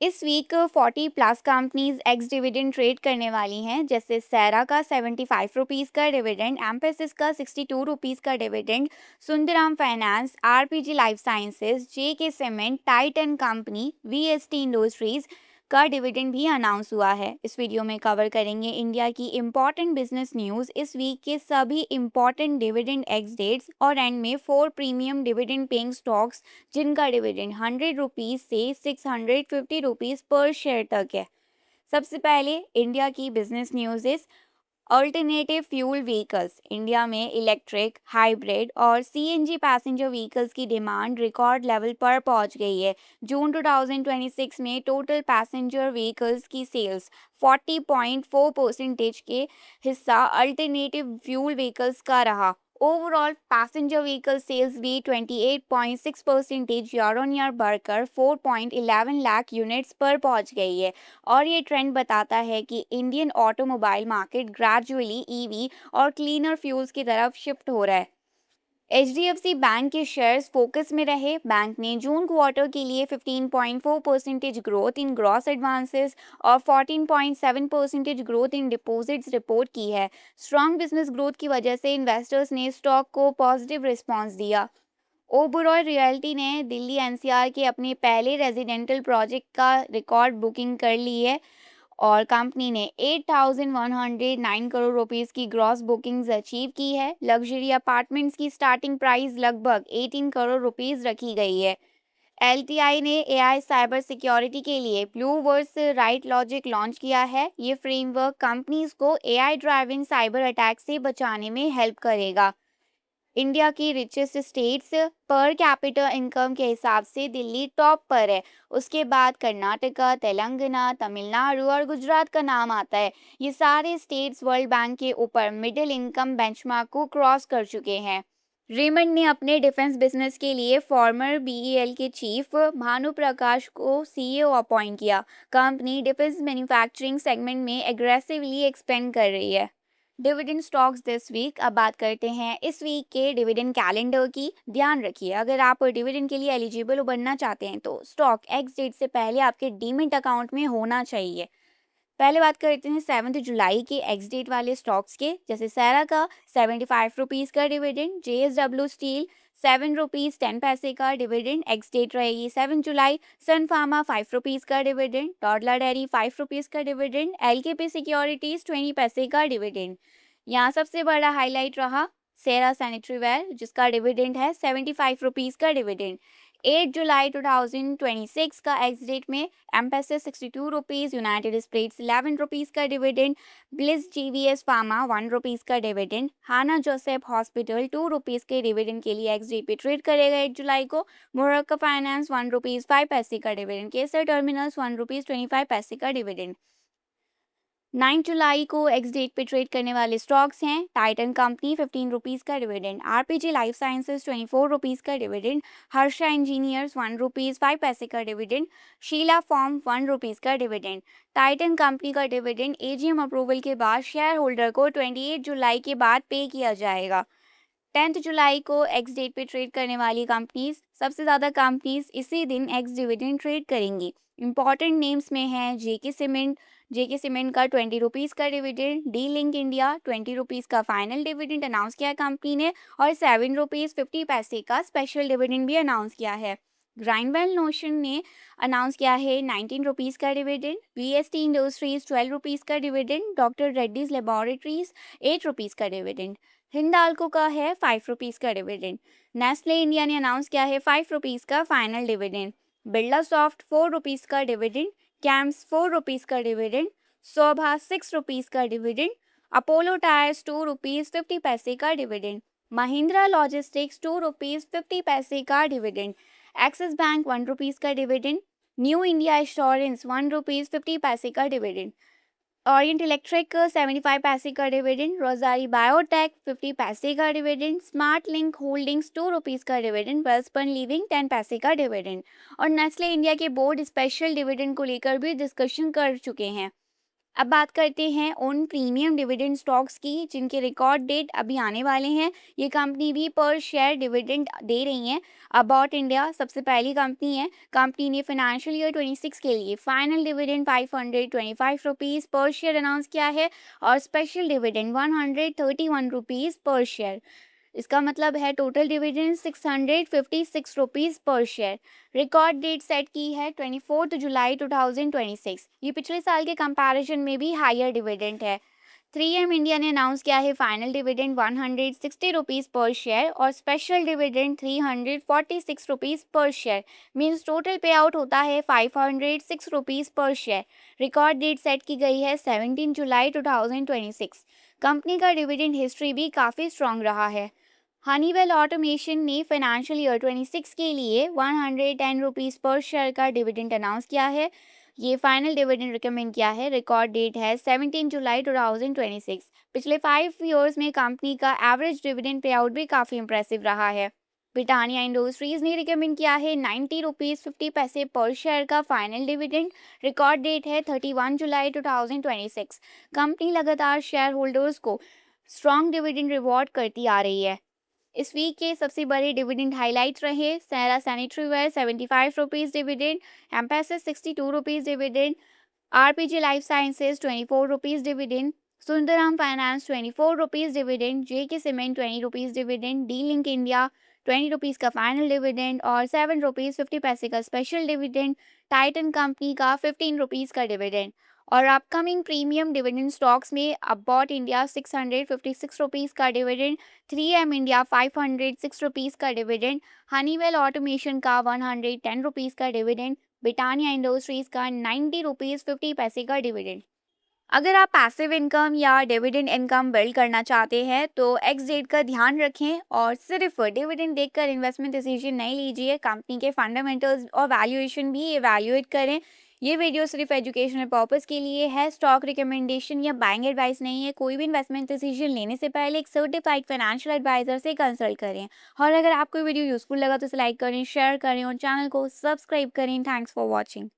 इस week 40 plus companies ex dividend trade करने वाली हैं, जैसे सैरा का 75 रुपीज़ का डिविडेंड, एम्फेसिस का 62 रुपीज़ का dividend, Sundaram Finance, RPG Life Sciences, JK Cement, Titan Company, VST Industries का डिविडेंड भी अनाउंस हुआ है। इस वीडियो में कवर करेंगे इंडिया की इम्पोर्टेंट बिजनेस न्यूज़, इस वीक के सभी इम्पोर्टेंट डिविडेंड एक्स डेट्स और एंड में 4 प्रीमियम डिविडेंड पेइंग स्टॉक्स जिनका डिविडेंड 100 रुपीज़ से 650 रुपीज़ पर शेयर तक है। सबसे पहले इंडिया की business news is alternative fuel vehicles. India में इलेक्ट्रिक, हाइब्रिड और सीएनजी पैसेंजर व्हीकल्स की डिमांड रिकॉर्ड लेवल पर पहुंच गई है। जून 2026 में टोटल पैसेंजर व्हीकल्स की सेल्स 40.4% के हिस्सा अल्टरनेटिव फ्यूल व्हीकल्स का रहा। ओवरऑल पैसेंजर व्हीकल सेल्स भी 28.6% ईयर ऑन ईयर बढ़कर 4.11 लाख यूनिट्स पर पहुंच गई है। और ये ट्रेंड बताता है कि Indian automobile market gradually EV और क्लीनर फ्यूल्स की तरफ शिफ्ट हो रहा है। एचडीएफसी बैंक के शेयर्स फोकस में रहे। बैंक ने जून क्वार्टर के लिए 15.4% ग्रोथ इन ग्रॉस एडवांसेस और 14.7% ग्रोथ इन डिपॉजिट्स रिपोर्ट की है। स्ट्रॉन्ग बिजनेस ग्रोथ की वजह से इन्वेस्टर्स ने स्टॉक को पॉजिटिव रिस्पांस दिया। ओबरॉय रियल्टी ने दिल्ली एनसीआर के अपने पहले रेजिडेंटल प्रोजेक्ट का रिकॉर्ड बुकिंग कर ली है और कंपनी ने 8,109 करोड़ रुपीस की ग्रॉस बुकिंग्स अचीव की है। लग्जरी अपार्टमेंट्स की स्टार्टिंग प्राइस लगभग 18 करोड़ रुपीस रखी गई है। एलटीआई ने एआई साइबर सिक्योरिटी के लिए blue verse right logic launch किया है। ये फ्रेमवर्क कंपनीज को एआई ड्राइवन साइबर अटैक से बचाने में हेल्प करेगा। इंडिया की richest states per capita income के हिसाब से दिल्ली टॉप पर है। उसके बाद कर्नाटका, तेलंगाना, तमिलनाडु और गुजरात का नाम आता है। ये सारे स्टेट्स वर्ल्ड बैंक के ऊपर मिडिल इनकम बेंचमार्क को क्रॉस कर चुके हैं। रेमंड ने अपने डिफेंस बिजनेस के लिए फॉर्मर बीईएल के चीफ भानु प्रकाश को सीईओ अपॉइंट किया। कंपनी डिफेंस मैन्युफैक्चरिंग सेगमेंट में एग्रेसिवली एक्सपेंड कर रही है। Dividend stocks this week. अब बात करते हैं इस वीक के डिविडेंड कैलेंडर की। ध्यान रखिए, अगर आप डिविडेंड के लिए एलिजिबल बनना चाहते हैं तो स्टॉक एक्स डेट से पहले आपके डीमेट अकाउंट में होना चाहिए। पहले बात करते हैं 7 जुलाई के एक्स डेट वाले स्टॉक्स के, जैसे सैरा का 75 रुपीज़ का डिविडेंड, जेएसडब्ल्यू स्टील 7 रुपीज़ 10 पैसे का डिविडेंड एक्स डेट रहेगी 7 जुलाई। सन फार्मा 5 रुपीज़ का डिविडेंड, डॉडला डेयरी 5 रुपीज़ का डिविडेंड, एलकेपी सिक्योरिटीज 20 पैसे का डिविडेंड। यहाँ सबसे बड़ा हाईलाइट रहा सेरा सैनिटरी वेयर, जिसका डिविडेंड है 75 रुपीज़ का डिविडेंड। 8 जुलाई 2026 का एक्स डेट में एम्पेसिस 62 रुपीज़, यूनाइटेड स्टेट्स 11 रुपीज़ का dividend, bliss GVS pharma 1 rupees का डिविडेंड, हाना जोसेफ हॉस्पिटल 2 रुपीज़ के डिविडेंड के लिए एक्स डेट पे ट्रेड करेगा 8 जुलाई को। मोरक्को फाइनेंस 1 रुपीज़ 5 पैसे का डिविडेंड, केसर टर्मिनल्स 1 रुपीज़ 25 पैसे का डिविडेंड। 9 जुलाई को एक्स डेट पे ट्रेड करने वाले स्टॉक्स हैं टाइटन कंपनी 15 रुपीज़ का dividend, RPG Life Sciences 24 rupees का डिविडेंड, हर्षा इंजीनियर्स 1 रुपीज़ 5 पैसे का डिविडेंड, शीला फॉर्म 1 रुपीज़ का डिविडेंड। टाइटन कंपनी का डिविडेंड एजीएम अप्रूवल के बाद शेयर होल्डर को 28 जुलाई के बाद पे किया जाएगा। 10 जुलाई को एक्स डेट पे ट्रेड करने वाली कंपनीज, सबसे ज़्यादा कंपनीज इसी दिन एक्स डिविडेंड ट्रेड करेंगी। इंपॉर्टेंट नेम्स में हैं जेके सीमेंट का 20 रुपीज़ का dividend, D Link India 20 rupees का फाइनल डिविडेंड अनाउंस किया है कंपनी ने और 7 रुपीज़ 50 पैसे का स्पेशल डिविडेंड भी अनाउंस किया है। ग्राइंडवेल नोशन ने अनाउंस किया है 19 रुपीज़ का डिविडेंड, वीएसटी इंडस्ट्रीज 12 रुपीज़ का dividend, doctor Reddy's laboratories 8 rupees का डिविडेंड, हिंडाल्को का है 5 रुपीज़ का डिविडेंड। नेस्ले इंडिया ने अनाउंस किया है 5 रुपीज़ का final dividend. Birla soft 4 rupees का डिविडेंड, कैम्स 4 रुपीज़ का डिविडेंड, शोभा 6 रुपीज़ का डिविडेंड, अपोलो टायर्स 2 रुपीज़ 50 पैसे का डिविडेंड, महिंद्रा लॉजिस्टिक्स 2 रुपीज़ 50 पैसे का डिविडेंड, एक्सिस बैंक 1 रुपीज़ का dividend, new India insurance 1 rupees 50 पैसे का डिविडेंड, ओरिएंट इलेक्ट्रिक 75 पैसे का डिविडेंड, रोजारी बायोटेक 50 पैसे का dividend, smart link holdings 2 rupees का डिविडेंड, वेल्सपन लिविंग 10 पैसे का डिविडेंड। और नेस्ले इंडिया के बोर्ड स्पेशल डिविडेंड को लेकर भी डिस्कशन कर चुके हैं। अब बात करते हैं उन प्रीमियम डिविडेंड स्टॉक्स की जिनके रिकॉर्ड डेट अभी आने वाले हैं। ये कंपनी भी पर शेयर डिविडेंड दे रही हैं। अबाउट इंडिया सबसे पहली कंपनी है। कंपनी ने फाइनेंशियल ईयर 26 के लिए फाइनल डिविडेंड 525 रुपीज़ पर शेयर अनाउंस किया है और स्पेशल डिविडेंड 131 रुपीज़ पर शेयर। इसका मतलब है टोटल डिविडेंड 656 रुपीज़ पर शेयर। रिकॉर्ड डेट सेट की है 24 जुलाई 2026। ये पिछले साल के कंपैरिजन में भी हायर डिविडेंड है। 3M इंडिया ने अनाउंस किया है फाइनल डिविडेंड 160 रुपीज़ पर शेयर और स्पेशल डिविडेंड 346 रुपीज़ पर शेयर। मीन्स टोटल पे आउट होता है 506 रुपीज़ पर शेयर। रिकॉर्ड डेट सेट की गई है 17 जुलाई 2026। कंपनी का डिविडेंड हिस्ट्री भी काफ़ी स्ट्रांग रहा है। हनीवेल ऑटोमेशन ने फाइनेंशियल ईयर 26 के लिए 110 रुपीज़ पर शेयर का डिविडेंड अनाउंस किया है। ये फाइनल डिविडेंड रिकमेंड किया है। रिकॉर्ड डेट है 17 जुलाई 2026। पिछले 5 ईयर्स में कंपनी का एवरेज डिविडेंड पे आउट भी काफ़ी इंप्रेसिव रहा है। ब्रिटानिया इंडस्ट्रीज ने रिकमेंड किया है 90 रुपीज़ 50 पैसे पर शेयर का फाइनल डिविडेंड। रिकॉर्ड डेट है 31 जुलाई 2026। कंपनी लगातार शेयर होल्डर्स को स्ट्रॉन्ग डिविडेंड रिवॉर्ड करती आ रही है। इस वीक के सबसे बड़े डिविडेंड हाइलाइट्स रहे Cera Sanitary Ware 75 rupees dividend, Mphasis 62 rupees dividend, RPG Life Sciences 24 rupees dividend, Sundaram Finance 24 rupees dividend, JK Cement 20 rupees dividend, D Link India 20 rupees का फाइनल डिविडेंड और 7 रुपीज़ 50 पैसे का स्पेशल डिविडेंड, टाइटन कंपनी का 15 rupees का dividend. और upcoming premium dividend stocks में Abbott India 656 rupees का dividend, 3M India 506 rupees का डिविडेंड, हनीवेल ऑटोमेशन का 110 रुपीज़ का डिविडेंड, ब्रिटानिया इंडस्ट्रीज का 90 रुपीज़ 50 पैसे का डिविडेंड। अगर आप पैसिव इनकम या डिविडेंड इनकम बिल्ड करना चाहते हैं तो एक्स डेट का ध्यान रखें और सिर्फ डिविडेंड देखकर इन्वेस्टमेंट डिसीजन नहीं लीजिए। कंपनी के फंडामेंटल्स और वैल्यूएशन भी इवैल्यूएट करें। ये वीडियो सिर्फ एजुकेशनल पर्पस के लिए है, स्टॉक रिकमेंडेशन या बाइंग एडवाइस नहीं है। कोई भी इन्वेस्टमेंट डिसीजन लेने से पहले एक सर्टिफाइड फाइनेंशियल एडवाइजर से कंसल्ट करें। और अगर आपको वीडियो यूजफुल लगा तो इसे लाइक करें, शेयर करें और चैनल को सब्सक्राइब करें। Thanks for watching.